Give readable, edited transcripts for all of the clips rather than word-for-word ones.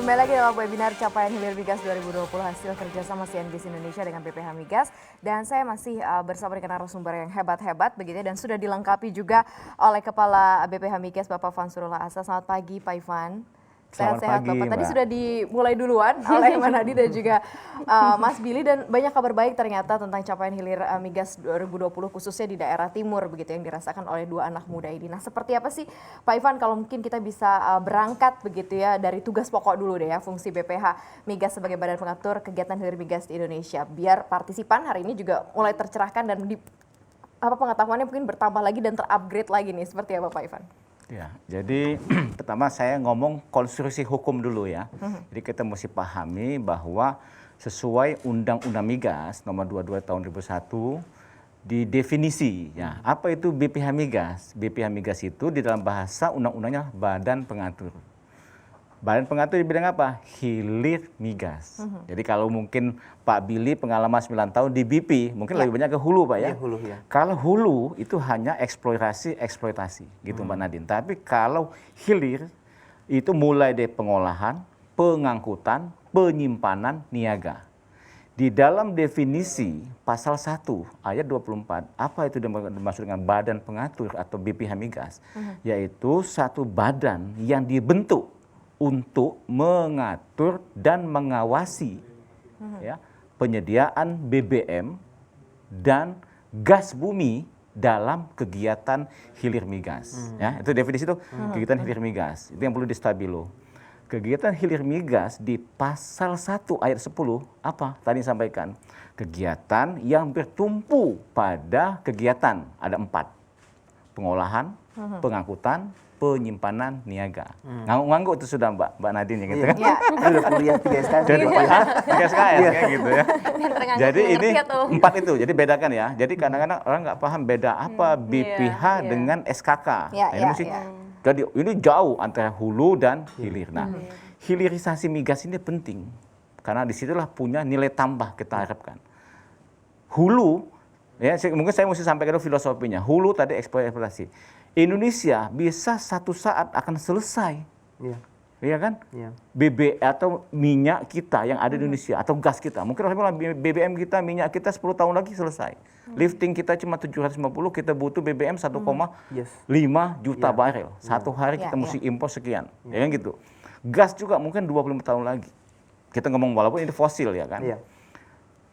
Kembali lagi dalam webinar Capaian Hilir Migas 2020 hasil kerjasama CNBC Indonesia dengan BPH Migas. Dan saya masih bersama dengan narasumber yang hebat-hebat begitu ya, dan sudah dilengkapi juga oleh Kepala BPH Migas Bapak Fansurullah Asa. Selamat pagi Pak Ivan. Sehat-sehat Bapak. Tadi sudah dimulai duluan oleh Manadi dan juga Mas Billy, dan banyak kabar baik ternyata tentang capaian hilir migas 2020 khususnya di daerah timur begitu yang dirasakan oleh dua anak muda ini. Nah, seperti apa sih Pak Ivan kalau mungkin kita bisa berangkat begitu ya dari tugas pokok dulu deh ya, fungsi BPH Migas sebagai badan pengatur kegiatan hilir migas di Indonesia, biar partisipan hari ini juga mulai tercerahkan dan pengetahuannya mungkin bertambah lagi dan terupgrade lagi nih, seperti apa Pak Ivan? Ya, jadi pertama saya ngomong konstruksi hukum dulu ya. Jadi kita mesti pahami bahwa sesuai Undang-Undang Migas nomor 22 tahun 2001 di definisi ya, apa itu BPH Migas? BPH Migas itu di dalam bahasa undang-undangnya badan pengatur. Badan pengatur di bidang apa? Hilir migas. Jadi kalau mungkin Pak Billy pengalaman 9 tahun di BP, mungkin lebih banyak ke hulu Pak ya? Iya, hulu ya. Kalau hulu itu hanya eksploitasi gitu Mbak Nadine. Tapi kalau hilir itu mulai dari pengolahan, pengangkutan, penyimpanan, niaga. Di dalam definisi pasal 1 ayat 24, apa itu dimaksud dengan badan pengatur atau BPH Migas? Yaitu satu badan yang dibentuk untuk mengatur dan mengawasi ya, penyediaan BBM dan gas bumi dalam kegiatan hilir migas. Ya, itu definisi itu kegiatan hilir migas. Itu yang perlu distabilo. Kegiatan hilir migas di pasal 1 ayat 10 apa? Tadi sampaikan. Kegiatan yang bertumpu pada kegiatan ada 4. Pengolahan, pengangkutan, penyimpanan, niaga. Ngangguk itu sudah Mbak Nadine gitu kan. Iya. Udah kuliah 3 SKS. 3 SKS kayak gitu ya. Jadi ini ngerti 4 itu, jadi bedakan ya. Jadi kadang-kadang orang nggak paham beda apa BPH dengan SKK. Iya, Nah, ini iya, mesti, iya. jadi ini jauh antara hulu dan hilir. Nah, hilirisasi migas ini penting karena disitulah punya nilai tambah kita harapkan. Hulu, ya mungkin saya mesti sampaikan dulu filosofinya. Hulu tadi eksploitasi. Indonesia bisa satu saat akan selesai, iya kan? Iya. BB atau minyak kita yang ada di Indonesia atau gas kita. Mungkin orang bilang BBM kita, minyak kita 10 tahun lagi selesai. Lifting kita cuma 750, kita butuh BBM 1,5 juta barel. Satu hari kita mesti impor sekian, ya kan gitu. Gas juga mungkin 25 tahun lagi. Kita ngomong walaupun ini fosil ya kan. Iya.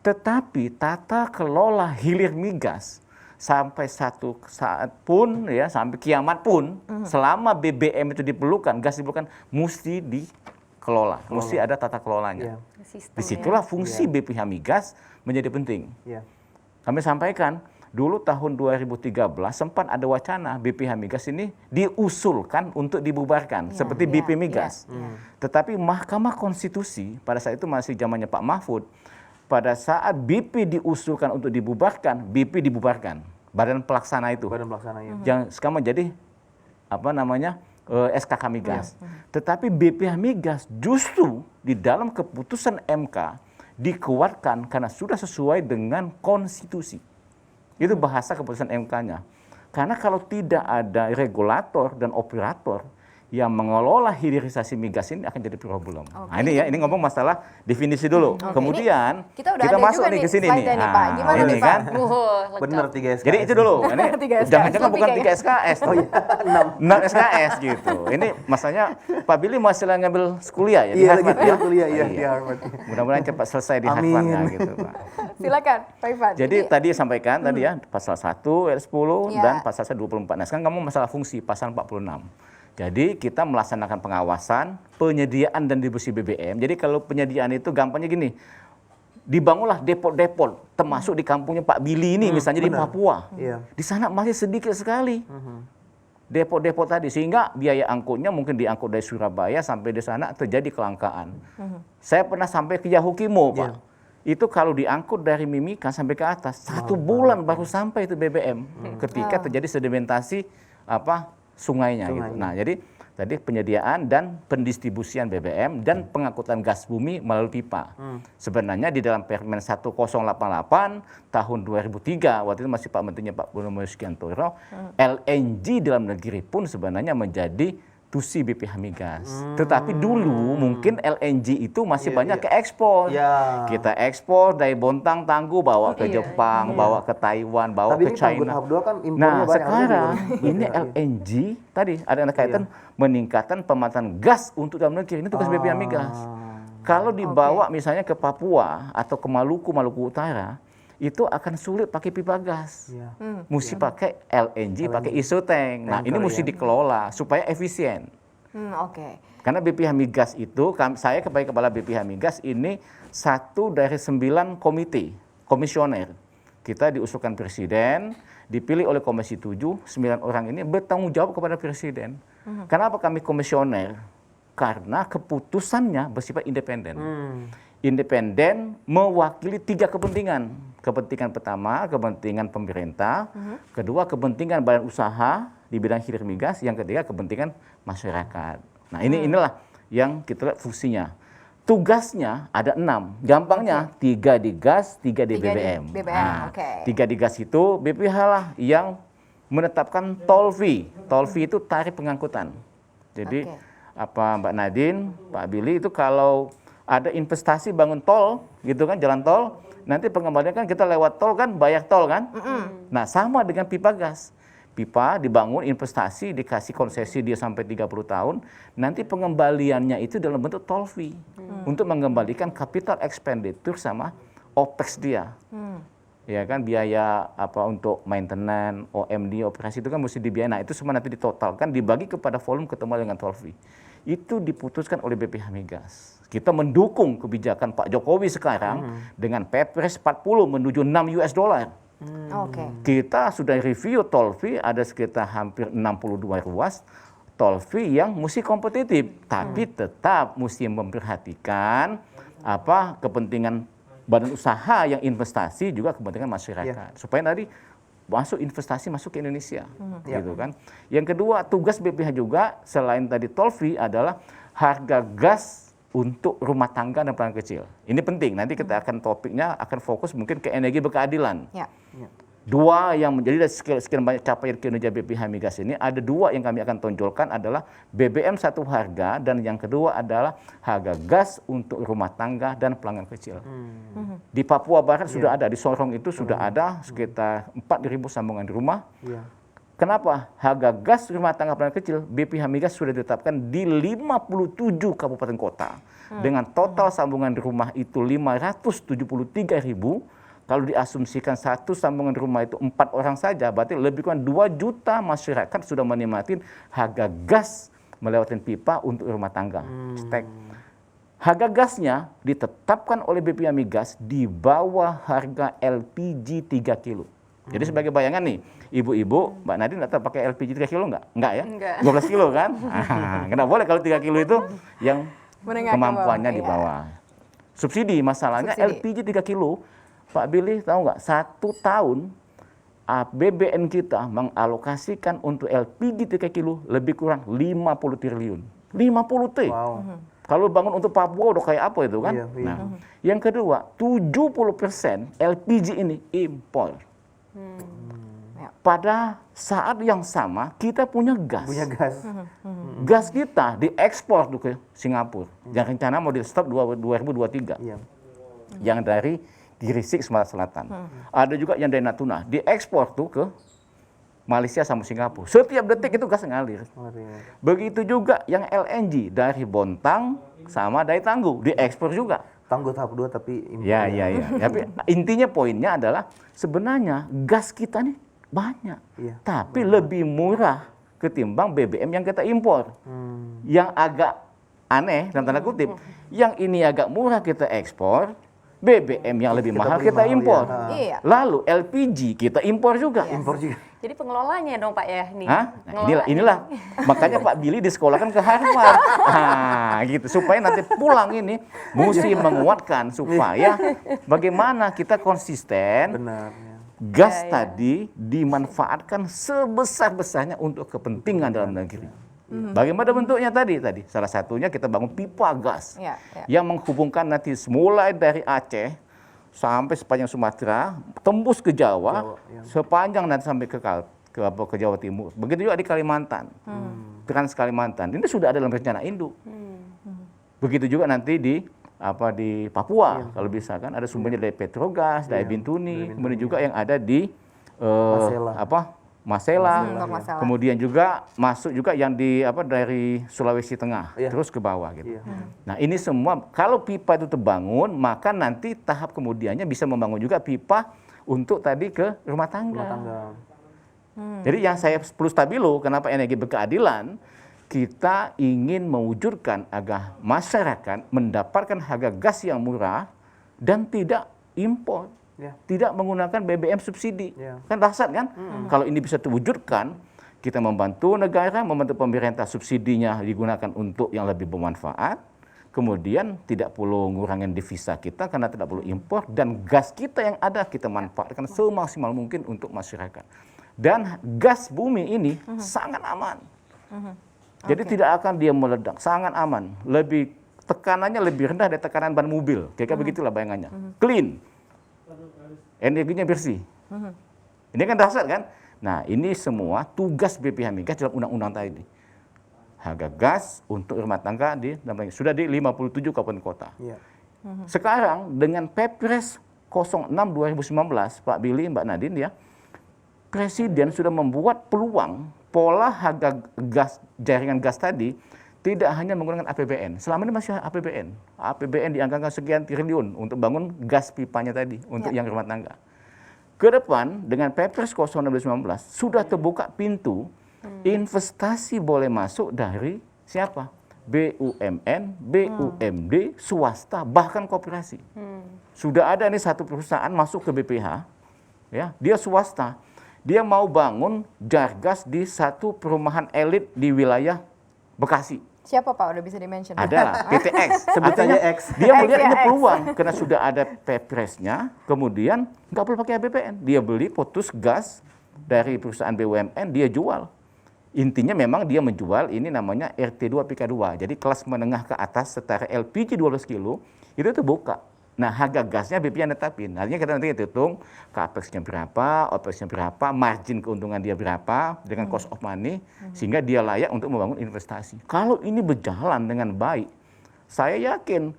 Tetapi tata kelola hilir migas sampai satu saat pun ya, sampai kiamat pun selama BBM itu diperlukan, gas diperlukan, mesti dikelola, mesti ada tata kelolanya. Disitulah fungsi BPH Migas menjadi penting. Kami sampaikan dulu tahun 2013 sempat ada wacana BPH Migas ini diusulkan untuk dibubarkan seperti BP Migas. Tetapi Mahkamah Konstitusi pada saat itu masih zamannya Pak Mahfud, pada saat BP diusulkan untuk dibubarkan, BP dibubarkan. Badan pelaksana itu. Badan pelaksana ya. Yang sekarang menjadi SKK Migas. Tetapi BPH Migas justru di dalam keputusan MK dikuatkan karena sudah sesuai dengan konstitusi. Itu bahasa keputusan MK-nya. Karena kalau tidak ada regulator dan operator yang mengelola hilirisasi migas ini akan jadi problem. Nah ini ya, ini ngomong masalah definisi dulu. Kemudian kita masuk nih ke sini nih. Pak. Gimana ini nih kan. Pak? Bener 3 SKS. Jadi itu dulu. Ini 3 SKS. jangan-jangan bukan Lebih 3 SKS. Oh iya, 6 SKS gitu. Ini masanya Pak Billy masih ngambil kuliah ya di Iya, Harvard lagi ya. kuliah di Harvard. Mudah-mudahan cepat selesai di Harvard ya gitu, Pak. Silakan Pak Ivan. Jadi tadi sampaikan tadi ya pasal 1 ayat 10 Ya. dan pasal 24. Nah, sekarang kamu masalah fungsi pasal 46. Jadi kita melaksanakan pengawasan, penyediaan dan distribusi BBM. Jadi kalau penyediaan itu gampangnya gini, dibangunlah depot-depot, termasuk di kampungnya Pak Billy ini misalnya di Papua. Iya. Di sana masih sedikit sekali depot-depot tadi, sehingga biaya angkutnya mungkin diangkut dari Surabaya sampai di sana terjadi kelangkaan. Saya pernah sampai ke Yahukimo, Pak. Itu kalau diangkut dari Mimika sampai ke atas, 1 bulan baru sampai itu BBM ketika terjadi sedimentasi sungainya gitu. Nah, jadi tadi penyediaan dan pendistribusian BBM dan pengangkutan gas bumi melalui pipa. Sebenarnya di dalam Permen 1088 tahun 2003, waktu itu masih Pak Menterinya Pak Purnomo Yuskiantoro, LNG dalam negeri pun sebenarnya menjadi tusi BPH Migas. Tetapi dulu mungkin LNG itu masih banyak ke ekspor. Iya. Kita ekspor dari Bontang Tangguh bawa ke Jepang, bawa ke Taiwan, bawa Tapi ke ini Tangguh China. tahap 2 kan impornya Nah, banyak. sekarang Harusnya ini juga. LNG tadi ada kaitan meningkatkan pemanfaatan gas untuk dalam negeri. Ini tugas BPH Migas. Kalau dibawa misalnya ke Papua atau ke Maluku, Maluku Utara, itu akan sulit pakai pipa gas. Iya. Mesti pakai LNG, pakai isotank. Nah, ini Tanker, mesti dikelola supaya efisien. Oke. Karena BPH Migas itu, saya sebagai kepala BPH Migas ini satu dari 9 komite, komisioner. Kita diusulkan presiden, dipilih oleh Komisi 7, 9 orang ini bertanggung jawab kepada presiden. Kenapa kami komisioner? Karena keputusannya bersifat independen. Independen mewakili 3 kepentingan. Kepentingan pertama, kepentingan pemerintah. Kedua, kepentingan badan usaha di bidang hilir migas. Yang ketiga, kepentingan masyarakat. Nah, inilah yang kita lihat fungsinya. Tugasnya ada 6. Gampangnya 3 di gas, 3 di 3 di BBM. BBM, Nah, oke. 3 di gas itu BPH lah yang menetapkan toll fee. Toll fee itu tarif pengangkutan. Jadi Mbak Nadine, Pak Billy itu kalau ada investasi bangun tol gitu kan, jalan tol, nanti pengembalian kan kita lewat tol kan, bayar tol kan. Nah, sama dengan pipa gas. Pipa dibangun, investasi, dikasih konsesi dia sampai 30 tahun, nanti pengembaliannya itu dalam bentuk toll fee untuk mengembalikan capital expenditure sama OPEX dia. Ya kan, biaya untuk maintenance, OMD, operasi itu kan mesti dibiayai. Nah, itu semua nanti ditotalkan, dibagi kepada volume ketemu dengan toll fee. Itu diputuskan oleh BPH Migas. Kita mendukung kebijakan Pak Jokowi sekarang dengan Perpres 40 menuju 6 US dollar. Oke. Kita sudah review toll fee, ada sekitar hampir 62 ruas toll fee yang mesti kompetitif, tapi tetap mesti memperhatikan kepentingan badan usaha yang investasi, juga kepentingan masyarakat. Supaya tadi investasi masuk ke Indonesia, gitu kan. Yang kedua, tugas BPH juga selain tadi toll fee adalah harga gas untuk rumah tangga dan perorangan kecil. Ini penting. Nanti kita akan topiknya akan fokus mungkin ke energi berkeadilan. Ya. 2 yang menjadi sekian banyak capaian kinerja BPH Migas ini, ada 2 yang kami akan tonjolkan adalah BBM satu harga, dan yang kedua adalah harga gas untuk rumah tangga dan pelanggan kecil. Di Papua Barat sudah ada, di Sorong itu sudah ada sekitar 4.000 sambungan di rumah. Kenapa? Harga gas rumah tangga pelanggan kecil BPH Migas sudah ditetapkan di 57 kabupaten kota. Dengan total sambungan di rumah itu 573.000. Kalau diasumsikan satu sambungan rumah itu 4 orang saja, berarti lebih kurang 2 juta masyarakat sudah menikmati harga gas melewati pipa untuk rumah tangga. Stek. Harga gasnya ditetapkan oleh BPH Migas di bawah harga LPG 3 kilo. Jadi sebagai bayangan nih, ibu-ibu, Mbak Nadine nggak tahu pakai LPG 3 kilo nggak? Enggak ya? Enggak. 12 kilo kan? Kenapa boleh kalau 3 kilo itu yang Menengah ke kemampuannya bawah, di iya. bawah. Subsidi, masalahnya Subsidi. LPG 3 kilo, Pak Billy tahu nggak? 1 tahun APBN kita mengalokasikan untuk LPG 3 kilo lebih kurang 50 triliun. 50 T. Wow. Kalau bangun untuk Papua udah kayak apa itu kan? Iya, iya. Nah, yang kedua, 70% LPG ini impor. Pada saat yang sama kita punya gas. Punya gas. Gas kita diekspor tuh ke Singapura. Yang rencana mau di stop 2023. Iya. Yang dari Gresik, Sumatera Selatan. Ada juga yang dari Natuna. Diekspor tuh ke Malaysia sama Singapura. Setiap detik itu gas ngalir. Begitu juga yang LNG dari Bontang sama dari Tangguh. Diekspor juga. Tangguh tahap 2 tapi impor. Ya. Tapi intinya poinnya adalah sebenarnya gas kita nih banyak. Iya. Tapi lebih murah ketimbang BBM yang kita impor. Yang agak aneh, dalam tanda kutip, yang ini agak murah kita ekspor, BBM yang lebih Kita mahal beli kita mahal, impor. ya. Iya. Lalu LPG kita impor juga. Impor juga. Jadi pengelolanya dong Pak ya nih. Hah? Nah, inilah makanya Pak Billy disekolahkan ke Harvard. Nah, gitu supaya nanti pulang ini mesti menguatkan supaya bagaimana kita konsisten Benar. Ya. gas tadi dimanfaatkan sebesar-besarnya untuk kepentingan dalam negeri. Bagaimana bentuknya tadi? Salah satunya kita bangun pipa gas yang menghubungkan nanti mulai dari Aceh sampai sepanjang Sumatera, tembus ke Jawa, sepanjang nanti sampai ke Jawa Timur. Begitu juga di Kalimantan. Trans Kalimantan ini sudah ada dalam rencana induk. Begitu juga nanti di Papua kalau bisa kan ada sumbernya dari Petrogas, dari Bintuni, kemudian juga yang ada di Masela, kemudian juga masuk juga yang dari Sulawesi Tengah terus ke bawah gitu. Nah ini semua kalau pipa itu terbangun maka nanti tahap kemudiannya bisa membangun juga pipa untuk tadi ke rumah tangga. Jadi yang saya perlu stabilo kenapa energi berkeadilan kita ingin mewujudkan agar masyarakat mendapatkan harga gas yang murah dan tidak impor. Tidak menggunakan BBM subsidi. Kan dahsyat kan? Kalau ini bisa terwujudkan, kita membantu negara, membantu pemerintah subsidinya digunakan untuk yang lebih bermanfaat, kemudian tidak perlu ngurangin devisa kita karena tidak perlu impor, dan gas kita yang ada kita manfaatkan semaksimal mungkin untuk masyarakat. Dan gas bumi ini sangat aman. Jadi tidak akan dia meledak, sangat aman. Tekanannya lebih rendah dari tekanan ban mobil. Kira-kira begitulah bayangannya. Clean. Energinya bersih. Ini kan dahsyat kan? Nah ini semua tugas BPH Migas dalam undang-undang tadi. Harga gas untuk rumah tangga sudah di 57 kabupaten kota. Sekarang dengan Perpres 06 2019, Pak Billy, Mbak Nadine ya, Presiden sudah membuat peluang pola harga gas, jaringan gas tadi tidak hanya menggunakan APBN. Selama ini masih APBN. APBN dianggarkan sekian triliun untuk bangun gas pipanya tadi untuk yang rumah tangga. Ke depan dengan Perpres 06 2019 sudah terbuka pintu investasi boleh masuk dari siapa? BUMN, BUMD, swasta, bahkan koperasi. Sudah ada nih satu perusahaan masuk ke BPH, ya, dia swasta. Dia mau bangun jargas di satu perumahan elit di wilayah Bekasi. Siapa Pak? Udah bisa di-mention? Ada, PTX. Sebutannya X. Dia melihat ini peluang, karena sudah ada Perpresnya, kemudian nggak perlu pakai APBN. Dia beli putus gas dari perusahaan BUMN, dia jual. Intinya memang dia menjual, ini namanya RT2 PK2. Jadi kelas menengah ke atas setara LPG 12 kilo, itu terbuka. Nah harga gasnya BPH netapin. Artinya kita nanti hitung capex-nya berapa, OPEX-nya berapa, margin keuntungan dia berapa dengan cost of money, sehingga dia layak untuk membangun investasi. Kalau ini berjalan dengan baik, saya yakin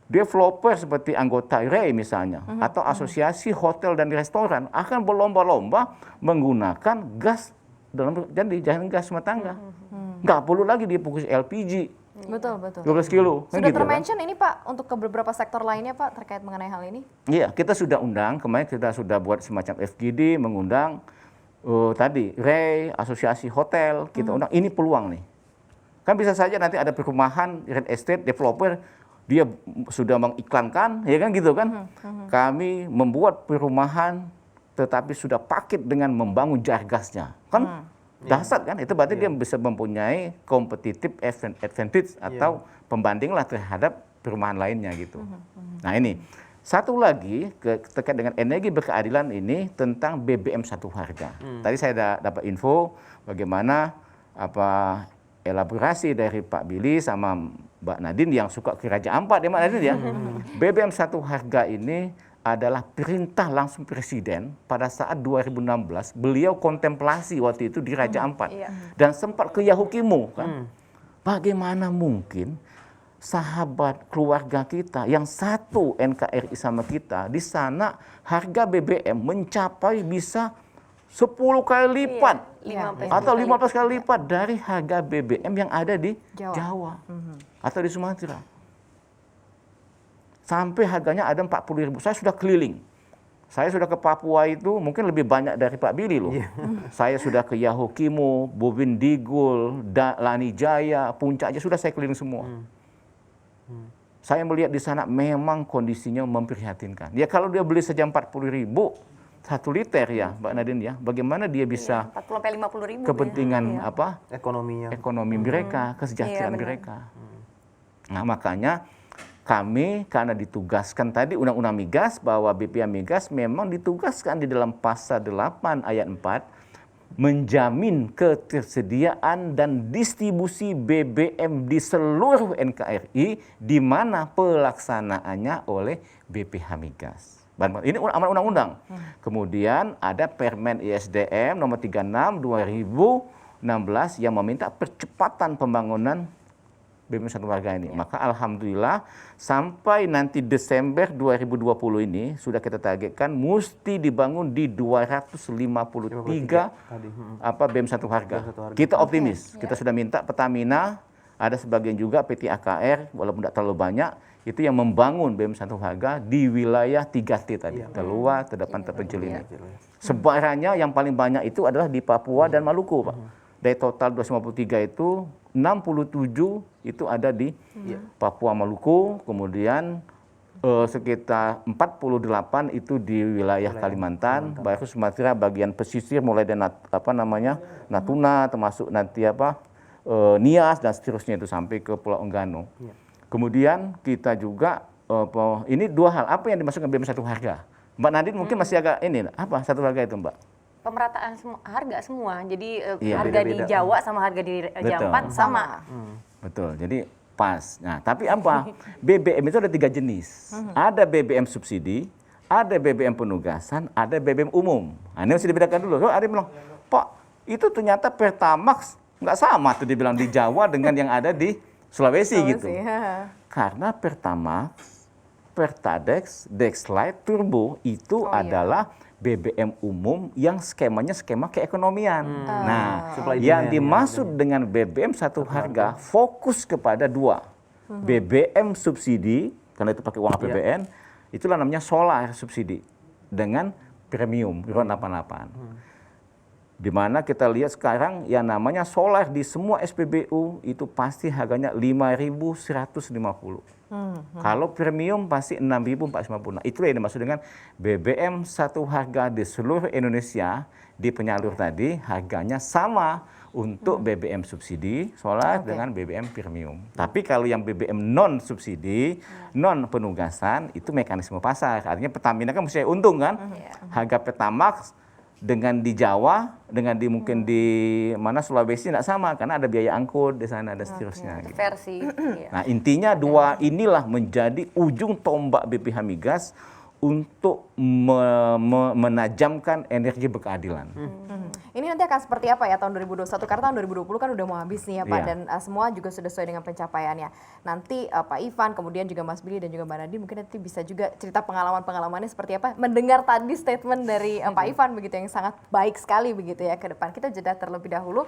developer seperti anggota REI misalnya, atau asosiasi hotel dan restoran akan berlomba-lomba menggunakan gas dan di jaringan gas rumah tangga. Nggak perlu lagi dia fokus LPG. Betul, betul. 12 kilo. Sudah gitu, termention ini Pak untuk ke beberapa sektor lainnya Pak terkait mengenai hal ini? Iya, kita sudah undang, kemarin kita sudah buat semacam FGD mengundang tadi REI, asosiasi hotel, kita undang, ini peluang nih. Kan bisa saja nanti ada perumahan, real estate, developer, dia sudah mengiklankan, ya kan gitu kan. Kami membuat perumahan tetapi sudah paket dengan membangun jargasnya. Kan dahsyat kan, itu berarti dia bisa mempunyai competitive advantage atau pembanding lah terhadap perumahan lainnya gitu. Nah ini, satu lagi terkait dengan energi berkeadilan ini tentang BBM satu harga. Tadi saya dapat info bagaimana elaborasi dari Pak Billy sama Mbak Nadine yang suka ke Raja Ampat ya Mbak Nadine ya. BBM satu harga ini adalah perintah langsung Presiden pada saat 2016 beliau kontemplasi waktu itu di Raja Ampat dan sempat ke Yahukimo kan. Bagaimana mungkin sahabat keluarga kita yang satu NKRI sama kita di sana harga BBM mencapai bisa 10 kali lipat atau 15 kali lipat dari harga BBM yang ada di Jawa atau di Sumatera. Sampai harganya ada 40.000. Saya sudah keliling. Saya sudah ke Papua itu mungkin lebih banyak dari Pak Billy loh. Saya sudah ke Yahukimo, Bobin Digul, Lani Jaya, Puncak aja sudah saya keliling semua. Saya melihat di sana memang kondisinya memprihatinkan. Ya kalau dia beli saja 40.000 1 liter ya Mbak Nadine ya, bagaimana dia bisa 40-50 ribu kepentingan ekonomi mereka, kesejahteraan mereka. Nah makanya kami karena ditugaskan tadi Undang-Undang Migas bahwa BPH Migas memang ditugaskan di dalam pasal 8 ayat 4 menjamin ketersediaan dan distribusi BBM di seluruh NKRI di mana pelaksanaannya oleh BPH Migas. Ini amanat undang-undang. Kemudian ada Permen ISDM nomor 36 2000 16 yang meminta percepatan pembangunan BBM Satu Harga ini. Maka alhamdulillah sampai nanti Desember 2020 ini sudah kita targetkan mesti dibangun di 253 BBM Satu Harga. Kita optimis. Kita sudah minta Pertamina, ada sebagian juga PT AKR walaupun tidak terlalu banyak itu yang membangun BBM Satu Harga di wilayah 3T tadi, terluar, terdepan, terpencil ini. Sebarannya yang paling banyak itu adalah di Papua dan Maluku, Pak. Dari total 253 itu 67 itu ada di Papua Maluku, kemudian sekitar 48 itu di wilayah Kalimantan, baru Sumatera bagian pesisir mulai dari Natuna termasuk nanti Nias dan seterusnya itu sampai ke Pulau Enggano. Kemudian kita juga ini dua hal apa yang dimasukkan BBM Satu Harga. Mbak Nadine mungkin masih agak ini apa Satu Harga itu, Mbak? Pemerataan harga semua. Jadi beda-beda. harga di Jawa sama harga di Jampan sama. Betul. Jadi pas. Nah, tapi apa? BBM itu ada 3 jenis. Ada BBM subsidi, ada BBM penugasan, ada BBM umum. Nah, ini harus dibedakan dulu. Ada yang bilang, Pak, itu ternyata Pertamax nggak sama tuh dibilang di Jawa dengan yang ada di Sulawesi gitu. Karena Pertamax, Pertadex, Dexlite, Turbo itu adalah BBM umum yang skemanya skema keekonomian. Nah, yang dimaksud dengan BBM Satu Harga fokus kepada 2. BBM subsidi, karena itu pakai uang APBN, itulah namanya solar subsidi dengan premium, RON 88. Di mana kita lihat sekarang yang namanya solar di semua SPBU itu pasti harganya 5.150. Kalau premium pasti 6.450. Nah, itulah yang dimaksud dengan BBM Satu Harga di seluruh Indonesia di penyalur tadi harganya sama untuk BBM subsidi solar dengan BBM premium. Tapi kalau yang BBM non subsidi, non penugasan itu mekanisme pasar. Artinya Pertamina kan mesti untung kan? Harga Pertamax dengan di Jawa, dengan mungkin di mana Sulawesi tidak sama karena ada biaya angkut di sana dan seterusnya. Gitu. Versi. Nah, intinya 2 inilah menjadi ujung tombak BPH Migas untuk menajamkan energi berkeadilan. Ini nanti akan seperti apa ya tahun 2021? Karena tahun 2020 kan udah mau habis nih ya Pak, dan semua juga sudah sesuai dengan pencapaiannya. Nanti Pak Ivan, kemudian juga Mas Billy dan juga Mbak Nadine mungkin nanti bisa juga cerita pengalaman-pengalamannya seperti apa. Mendengar tadi statement dari Pak Ivan begitu yang sangat baik sekali begitu ya ke depan. Kita jeda terlebih dahulu.